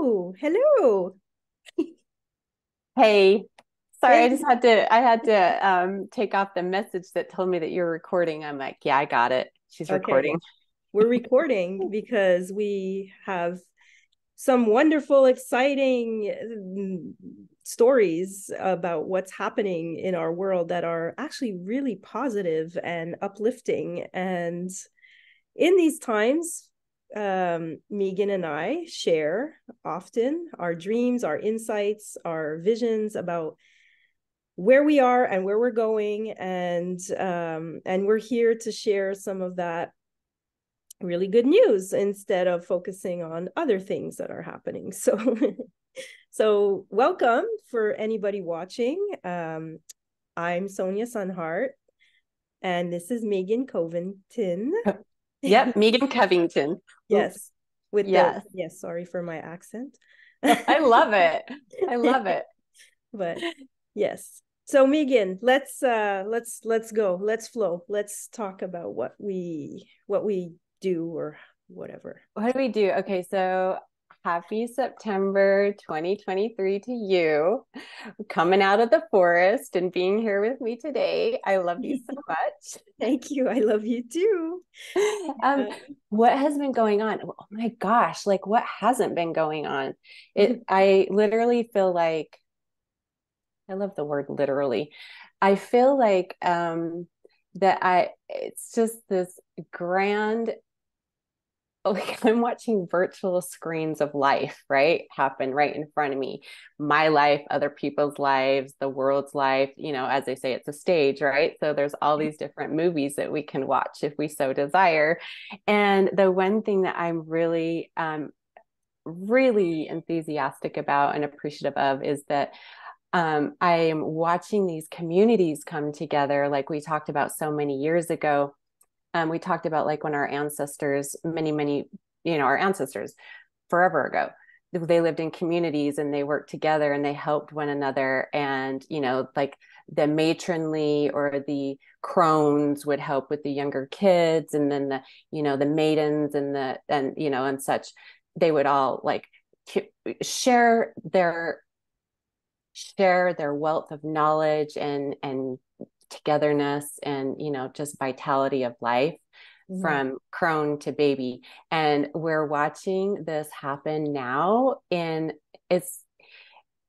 Oh, hello. Hey, sorry, Hey, I had to take off the message that told me that you're recording. I'm like, yeah, I got it. She's okay. recording. We're recording because we have some wonderful, exciting stories about what's happening in our world that are actually really positive and uplifting. And in these times, Megan and I share often our dreams, our insights, our visions about where we are and where we're going, and we're here to share some of that really good news instead of focusing on other things that are happening. So welcome for anybody watching. I'm Sonia Sunhart, and this is Megan Covington. Yep, Megan Covington. Oops. Yes, with the Yes. yes, sorry for my accent. I love it. I love it. But yes. So Megan, let's go. Let's flow. Let's talk about what we do or whatever. What do we do? Okay, so happy September 2023 to you. Coming out of the forest and being here with me today. I love you so much. Thank you. I love you too. Um, what has been going on? Oh my gosh, like what hasn't been going on? I literally feel like I love the word literally. I feel like that it's just this grand, like I'm watching virtual screens of life, right? Happen right in front of me. My life, other people's lives, the world's life, as they say, it's a stage, right? So there's all these different movies that we can watch if we so desire. And the one thing that I'm really enthusiastic about and appreciative of is that I am watching these communities come together, like we talked about so many years ago. We talked about like when our ancestors, many, our ancestors forever ago, they lived in communities and they worked together and they helped one another. And, like the matronly or the crones would help with the younger kids. And then the maidens and such, they would all like share their wealth of knowledge and togetherness and just vitality of life Mhm. from crone to baby. And we're watching this happen now in it's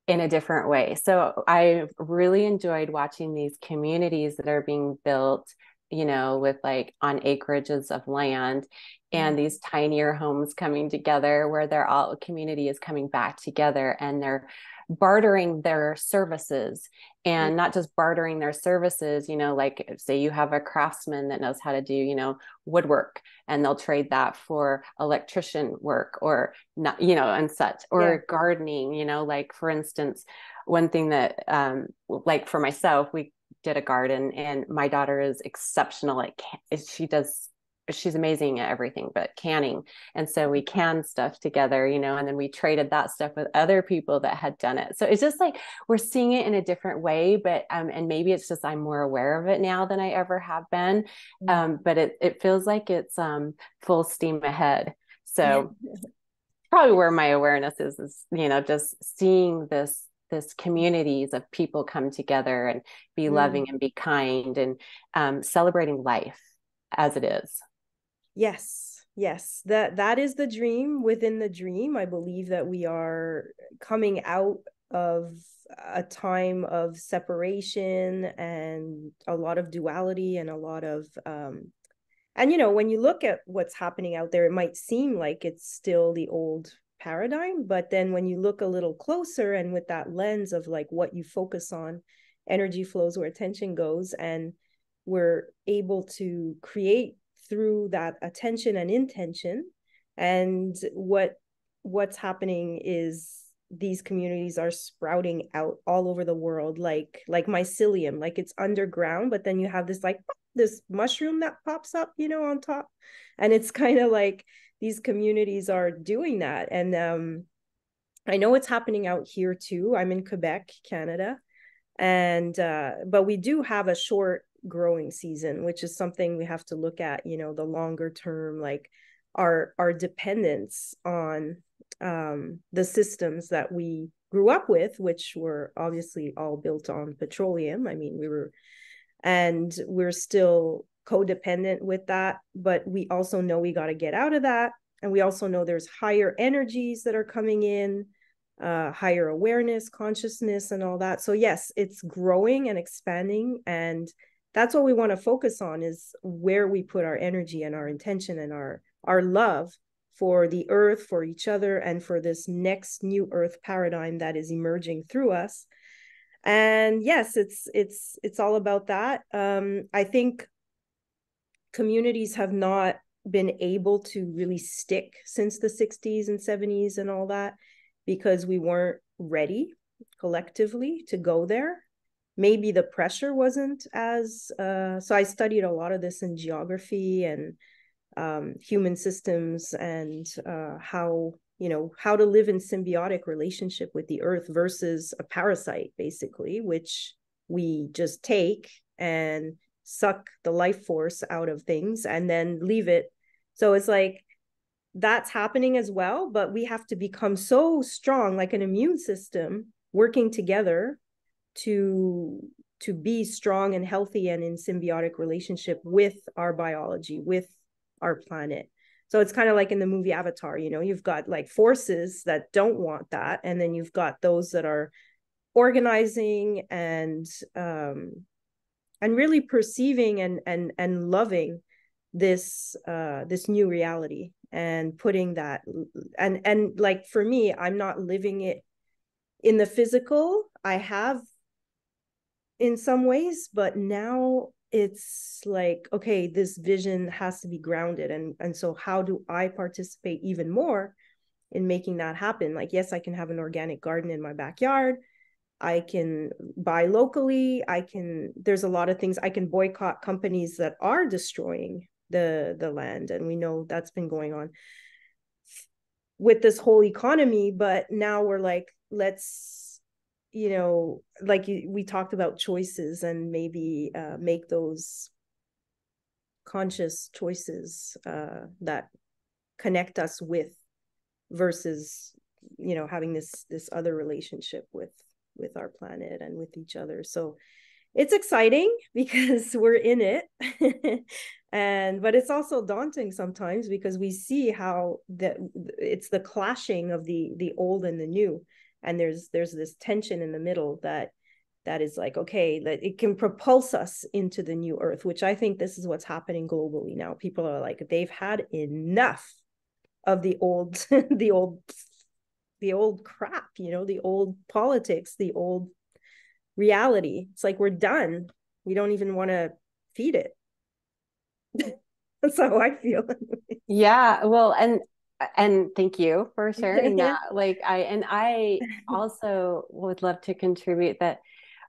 in a different way. So I really enjoyed watching these communities that are being built, with like on acreages of land and these tinier homes coming together where they're all community is coming back together and they're bartering their services and not just bartering their services, like say you have a craftsman that knows how to do, woodwork and they'll trade that for electrician work or not, and such, Yeah. or gardening, like for instance, one thing that, like for myself, we did a garden and my daughter is exceptional at, she's amazing at everything but canning. And so we canned stuff together, and then we traded that stuff with other people that had done it. So it's just like we're seeing it in a different way, but and maybe it's just I'm more aware of it now than I ever have been. But it feels like it's full steam ahead. So probably where my awareness is just seeing this communities of people come together and be loving and be kind and celebrating life as it is. Yes, yes. That is the dream within the dream. I believe that we are coming out of a time of separation and a lot of duality and a lot of and when you look at what's happening out there, it might seem like it's still the old paradigm, but then when you look a little closer and with that lens of like what you focus on, energy flows where attention goes, and we're able to create through that attention and intention. And what's happening is these communities are sprouting out all over the world, like mycelium, like it's underground, but then you have this like this mushroom that pops up, on top. And it's kind of like these communities are doing that. And I know it's happening out here too. I'm in Quebec, Canada. And but we do have a short growing season, which is something we have to look at, the longer term, like our dependence on the systems that we grew up with, which were obviously all built on petroleum. I mean, we're still codependent with that, but we also know we got to get out of that. And we also know there's higher energies that are coming in, higher awareness, consciousness, and all that. So yes, it's growing and expanding, and that's what we want to focus on, is where we put our energy and our intention and our love for the earth, for each other, and for this next new earth paradigm that is emerging through us. And yes, it's all about that. I think communities have not been able to really stick since the 60s and 70s and all that, because we weren't ready collectively to go there. Maybe the pressure wasn't as so I studied a lot of this in geography and human systems, and how, how to live in symbiotic relationship with the earth versus a parasite, basically, which we just take and suck the life force out of things and then leave it. So it's like that's happening as well, but we have to become so strong, like an immune system working together to be strong and healthy and in symbiotic relationship with our biology, with our planet. So it's kind of like in the movie Avatar, you've got like forces that don't want that, and then you've got those that are organizing and really perceiving and loving this new reality, and putting that, and like for me, I'm not living it in the physical. I have in some ways, but now it's like, okay, this vision has to be grounded, and so how do I participate even more in making that happen? Like, yes, I can have an organic garden in my backyard, I can buy locally, there's a lot of things. I can boycott companies that are destroying the land, and we know that's been going on with this whole economy. But now we're like, let's, like we talked about choices, and maybe make those conscious choices that connect us with, versus having this other relationship with our planet and with each other. So it's exciting because we're in it. But it's also daunting sometimes, because we see how it's the clashing of the old and the new, and there's this tension in the middle that is like, okay, that it can propulse us into the new earth, which I think this is what's happening globally now. People are like, they've had enough of the old the old crap, the old politics, the old reality. It's like, we're done. We don't even want to feed it. That's how I feel. Yeah, well, and thank you for sharing that. Like I also would love to contribute that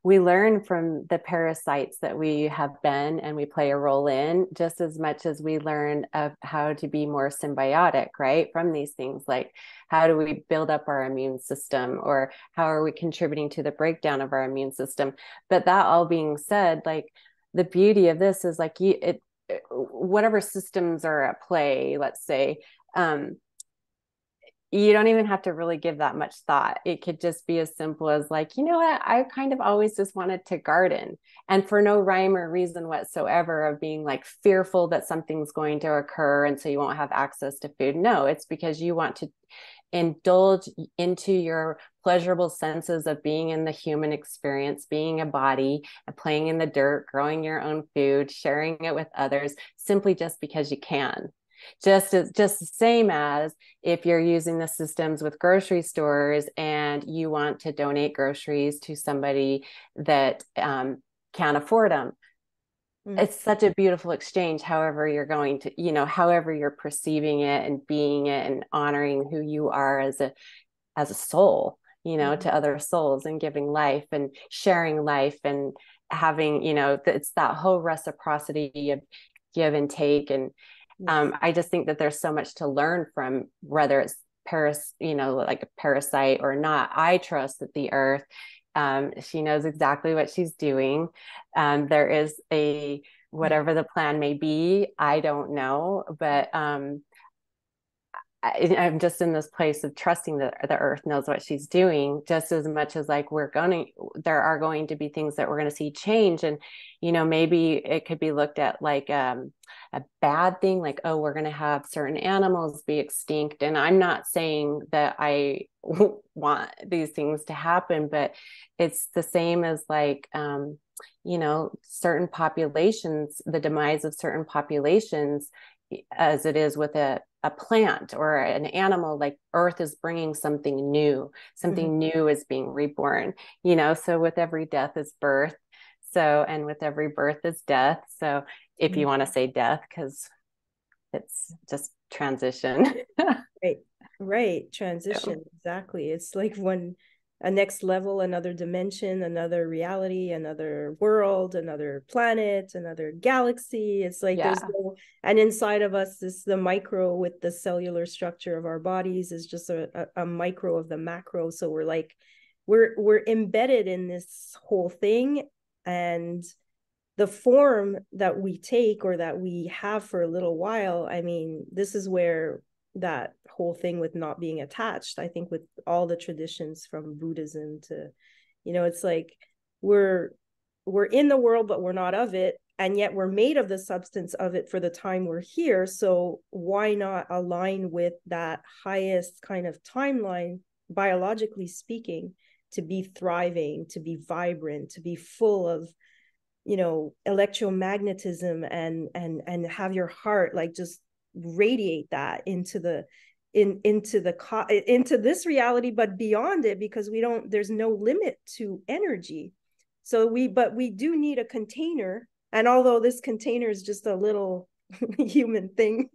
we learn from the parasites that we have been and we play a role in, just as much as we learn of how to be more symbiotic, right? From these things, like how do we build up our immune system, or how are we contributing to the breakdown of our immune system? But that all being said, like the beauty of this is like whatever systems are at play, let's say, um, you don't even have to really give that much thought. It could just be as simple as like, you know what, I kind of always just wanted to garden, and for no rhyme or reason whatsoever of being like fearful that something's going to occur and so you won't have access to food. No, it's because you want to indulge into your pleasurable senses of being in the human experience, being a body, and playing in the dirt, growing your own food, sharing it with others, simply just because you can. Just the same as if you're using the systems with grocery stores and you want to donate groceries to somebody that can't afford them. It's such a beautiful exchange, however you're going to, however you're perceiving it and being it and honoring who you are as a soul, to other souls, and giving life and sharing life and having, it's that whole reciprocity of give and take. And I just think that there's so much to learn from, whether it's like a parasite or not. I trust that the earth, she knows exactly what she's doing. There is whatever the plan may be, I don't know, but I'm just in this place of trusting that the earth knows what she's doing, just as much as like there are going to be things that we're going to see change. And, maybe it could be looked at like a bad thing, like, oh, we're going to have certain animals be extinct. And I'm not saying that I want these things to happen, but it's the same as like, certain populations, the demise of certain populations, as it is with a plant or an animal. Like earth is bringing something new is being reborn, so with every death is birth, so, and with every birth is death, so if you want to say death, because it's just transition. Right, right. Transition. Exactly. It's like one, a next level, another dimension, another reality, another world, another planet, another galaxy. It's like there's Yeah. no, and inside of us, this the micro with the cellular structure of our bodies is just a micro of the macro. So we're like, we're embedded in this whole thing, and the form that we take or that we have for a little while, I mean, this is where that whole thing with not being attached, I think with all the traditions from Buddhism to, it's like we're we're in the world but we're not of it, and yet we're made of the substance of it for the time we're here. So why not align with that highest kind of timeline, biologically speaking, to be thriving, to be vibrant, to be full of electromagnetism, and have your heart like just radiate that into the into this reality, but beyond it, because we don't there's no limit to energy. So we do need a container, and although this container is just a little human thing,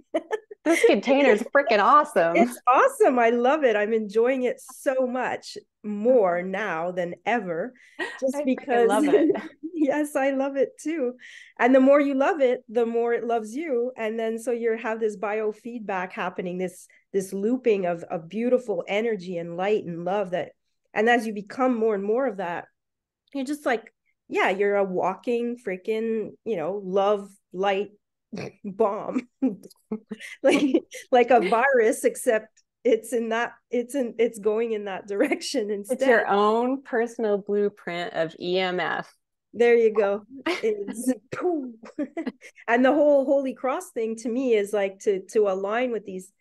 This container is freaking awesome. it's awesome. I love it. I'm enjoying it so much more now than ever, just I freaking because love it. yes, I love it too. And the more you love it, the more it loves you. And then so you have this biofeedback happening, this looping of beautiful energy and light and love that, and as you become more and more of that, you're just like, yeah, you're a walking freaking, love light bomb. like like a virus, except it's going in that direction It's instead. your own personal blueprint of EMF. There you go. It's and the whole holy cross thing to me is like to align with these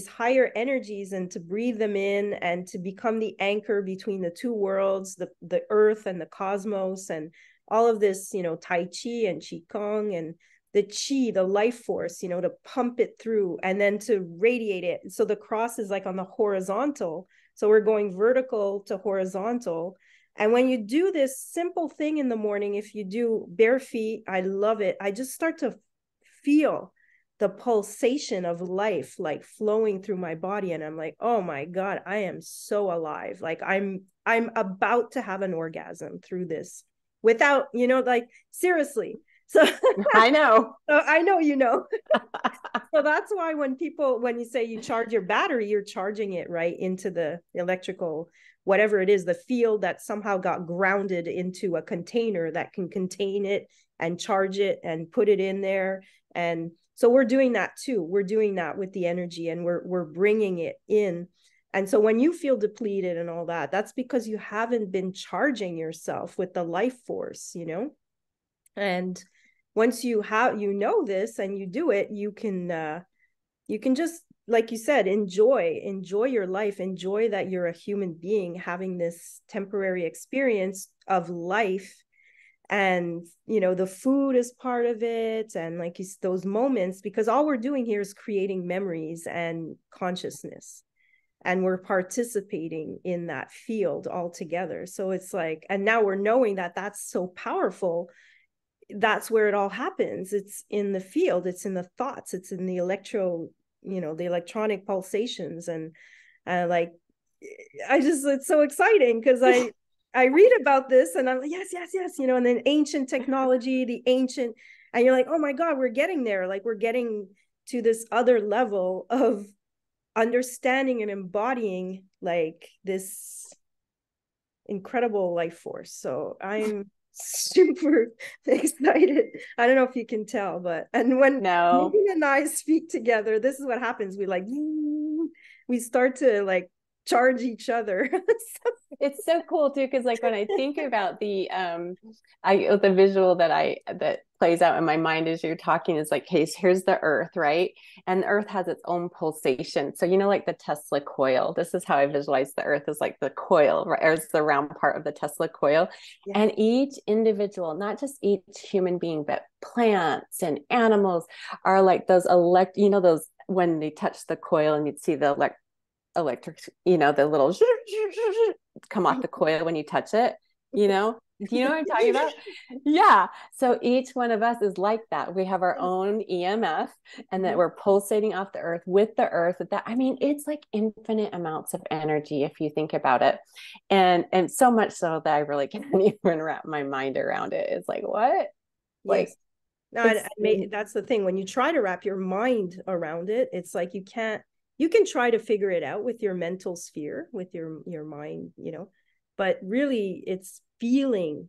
higher energies and to breathe them in and to become the anchor between the two worlds, the earth and the cosmos, and all of this, Tai Chi and Qigong and the chi, the life force, to pump it through and then to radiate it. So the cross is like on the horizontal. So we're going vertical to horizontal. And when you do this simple thing in the morning, if you do bare feet, I love it. I just start to feel the pulsation of life like flowing through my body, and I'm like, oh my god, I am so alive. Like I'm about to have an orgasm through this without, like seriously. So I know. so I know, so that's why when you say you charge your battery, you're charging it right into the electrical, whatever it is, the field that somehow got grounded into a container that can contain it and charge it and put it in there. And so we're doing that too. We're doing that with the energy, and we're bringing it in. And so when you feel depleted and all that, that's because you haven't been charging yourself with the life force, And once you this and you do it, you can just, like you said, enjoy your life, enjoy that you're a human being having this temporary experience of life. And the food is part of it, and like those moments, because all we're doing here is creating memories and consciousness, and we're participating in that field all together. So it's like, and now we're knowing that that's so powerful. That's where it all happens. It's in the field, it's in the thoughts, it's in the the electronic pulsations. And like, it's so exciting because I read about this and I'm like, yes, yes, yes, and then ancient technology, and you're like, oh my god, we're getting there. Like we're getting to this other level of understanding and embodying like this incredible life force. So I'm super excited. I don't know if you can tell, but and when No. Megan and I speak together, this is what happens. We like we start to like charge each other. It's so cool too, because like when I think about the visual that plays out in my mind as you're talking is like, hey, here's the earth, right? And the earth has its own pulsation. So like the Tesla coil. This is how I visualize the earth is like the coil, right? Or it's the round part of the Tesla coil. Yeah. And each individual, not just each human being, but plants and animals are like those those when they touch the coil and you'd see the electric, the little come off the coil when you touch it, Do you know what I'm talking about? Yeah. So each one of us is like that. We have our own EMF and that we're pulsating off the earth with the earth. It's like infinite amounts of energy if you think about it. And so much so that I really can't even wrap my mind around it. It's like, what? Like, Yes. No, that's the thing. When you try to wrap your mind around it, it's like you can't. You can try to figure it out with your mental sphere, with your mind, but really it's feeling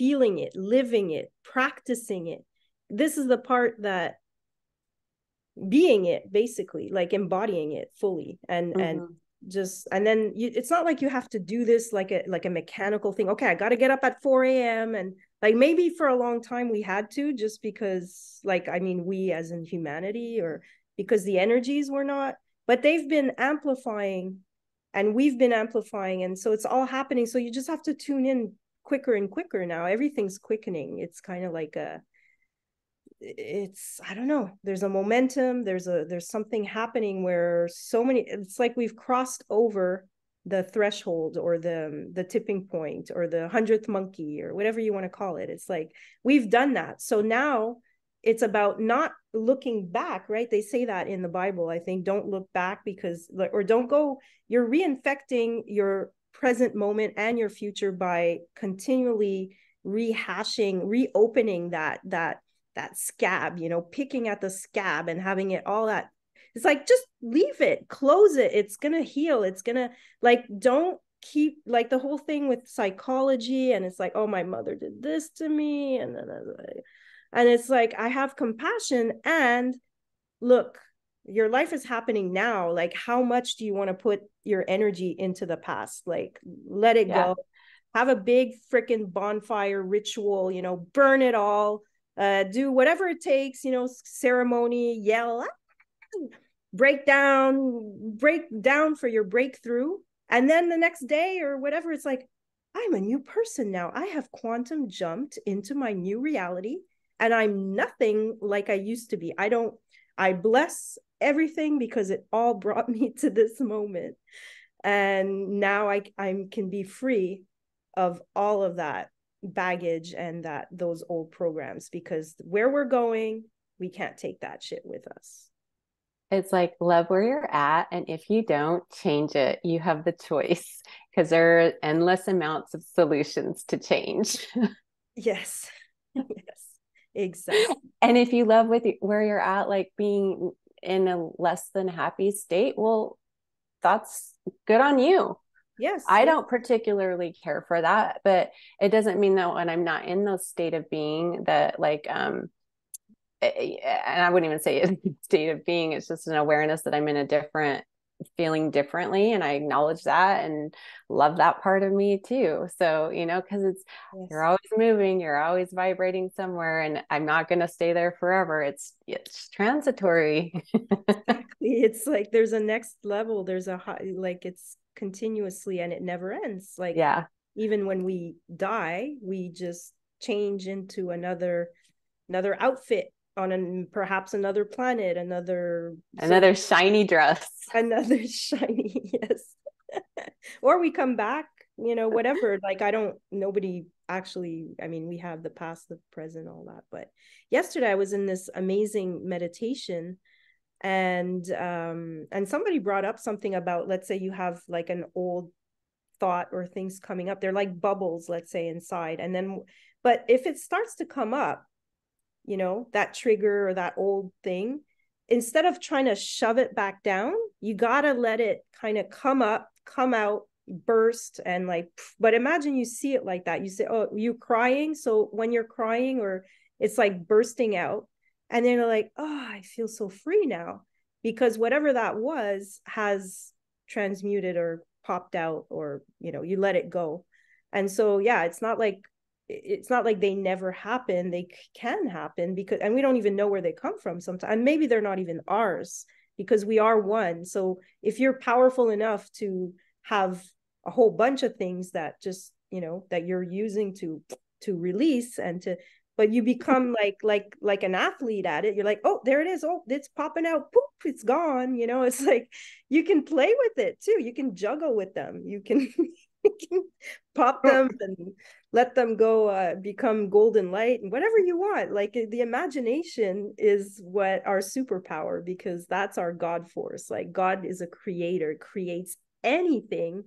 it, living it, practicing it. This is the part that being it, basically, like embodying it fully, and just, and then it's not like you have to do this like a mechanical thing. Okay, I got to get up at 4 a.m. and like maybe for a long time we had to, just because, like, I mean, we as in humanity, or because the energies were not, but they've been amplifying and we've been amplifying, and so it's all happening. So you just have to tune in quicker and quicker now. Everything's quickening. It's kind of like I don't know, there's a momentum, there's something happening where it's like we've crossed over the threshold, or the tipping point, or the 100th monkey, or whatever you want to call it. It's like we've done that. So now it's about not looking back, right? They say that in the Bible, I think. Don't look back, because, or don't go, you're reinfecting your present moment and your future by continually rehashing, reopening that scab, picking at the scab and having it all that. It's like, just leave it, close it. It's gonna heal. It's gonna, like, don't keep, like, the whole thing with psychology, and it's like, oh, my mother did this to me, and then it's like, I have compassion, and look, your life is happening now. Like, how much do you want to put your energy into the past? Like, let it yeah. go. Have a big freaking bonfire ritual, burn it all, do whatever it takes, ceremony, yell, break down for your breakthrough. And then the next day or whatever, it's like, I'm a new person now. I have quantum jumped into my new reality, and I'm nothing like I used to be. I bless everything because it all brought me to this moment. And now I can be free of all of that baggage and those old programs, because where we're going, we can't take that shit with us. It's like, love where you're at. And if you don't change it, you have the choice, because there are endless amounts of solutions to change. Yes. Yes, exactly. And if you love where you're at, like being in a less than happy state, well, that's good on you. Yes, I yes. don't particularly care for that, but it doesn't mean that when I'm not in those state of being that, like, and I wouldn't even say it's a state of being, it's just an awareness that I'm in a different, feeling differently, and I acknowledge that and love that part of me too. So because you're always moving, you're always vibrating somewhere, and I'm not going to stay there forever. It's transitory. Exactly. It's like there's a next level, there's a high, like, it's continuously, and it never ends. Like, Yeah. even when we die, we just change into another outfit on perhaps another planet, Another shiny dress. another shiny, yes. Or we come back, whatever. Like, nobody actually, I mean, we have the past, the present, all that. But yesterday I was in this amazing meditation, and somebody brought up something about, let's say you have like an old thought or things coming up. They're like bubbles, let's say, inside. And then, but if it starts to come up, that trigger or that old thing, instead of trying to shove it back down, you got to let it kind of come up, come out, burst, and like, but imagine you see it like that. You say, oh, you crying. So when you're crying, or it's like bursting out, and then you're like, oh, I feel so free now, because whatever that was has transmuted or popped out, or you let it go. And so yeah, it's not like they never happen. They can happen, because, and we don't even know where they come from sometimes, and maybe they're not even ours, because we are one. So if you're powerful enough to have a whole bunch of things that just that you're using to release, and to but you become like an athlete at it. You're like, oh, there it is. Oh, it's popping out. Poop, it's gone. It's like you can play with it too. You can juggle with them. You can, you can pop them and let them go, become golden light and whatever you want. Like the imagination is what our superpower, because that's our God force. Like God is a creator, creates anything,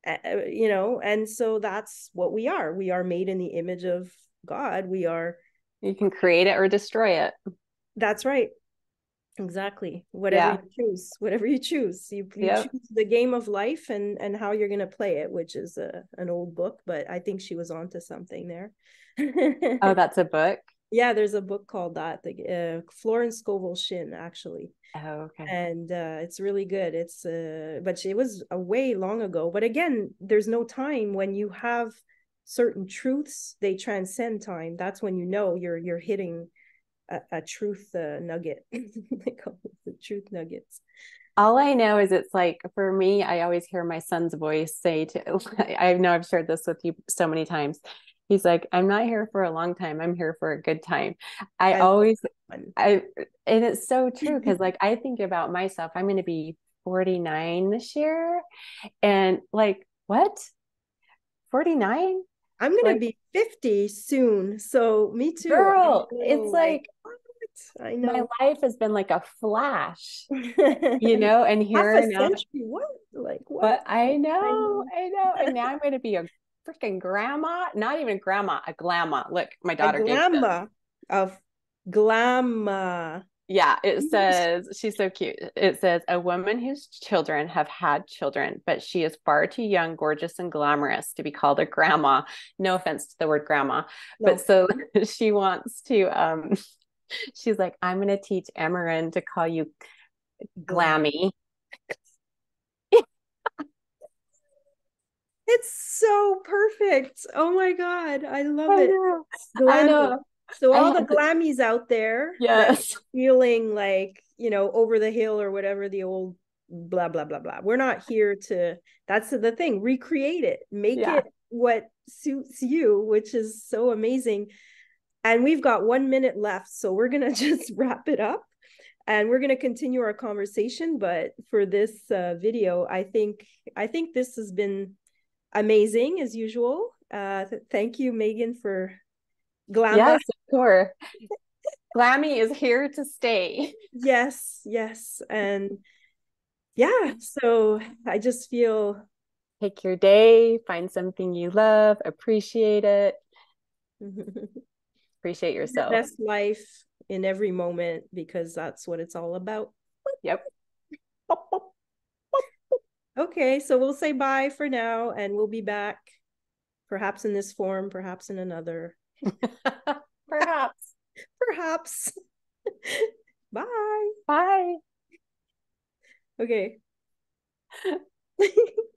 and so that's what we are. We are made in the image of God. We are. You can create it or destroy it. That's right. Exactly. Whatever Yeah. you choose, whatever you choose, you Yep. choose the game of life, and how you're going to play it, which is an old book, but I think she was onto something there. Oh, that's a book. Yeah, there's a book called that, the Florence Scovel Shin, actually. Oh, okay. And it's really good. But it was a way long ago. But again, there's no time. When you have certain truths, they transcend time. That's when you're hitting a truth nugget. They call it the truth nuggets. All I know is it's like for me, I always hear my son's voice say to, I know I've shared this with you so many times. He's like, I'm not here for a long time. I'm here for a good time. I I love always, that one. I, and it's so true because like I think about myself, I'm going to be 49 this year. And like, what? 49? I'm gonna Like, be 50 soon, so me too. I'm girl, a it's little like, like what? I my know. life has been like a flash, and Half a here now. century. What? Like what? But I I know, know. I know. And now I'm going to be a freaking grandma. Not even grandma, a glamma. Look, my A daughter gave me this. glamma of glamma. Yeah, it says, she's so cute. It says, a woman whose children have had children, but she is far too young, gorgeous, and glamorous to be called a grandma. No offense to the word grandma. But No, so she wants to, she's like, I'm going to teach Amarin to call you glam. glammy. It's so perfect. Oh my God. I love I it. know. I Glammy. know. So I all the had to, glammies out there that yes. feeling like, over the hill or whatever, the old blah blah blah blah. We're not here to, that's the thing, recreate it. Make Yeah. it what suits you, which is so amazing. And we've got 1 minute left, so we're going to just wrap it up. And we're going to continue our conversation, but for this video, I think this has been amazing as usual. Thank you, Megan, for Glamba. Yes, of course. Glammy is here to stay. Yes, yes. And yeah, so I just feel Take your day, find something you love, appreciate it, the appreciate yourself. best life in every moment, because that's what it's all about. Yep. Okay, so we'll say bye for now, and we'll be back, perhaps in this form, perhaps in another. Perhaps. Perhaps. Bye. Bye. Okay.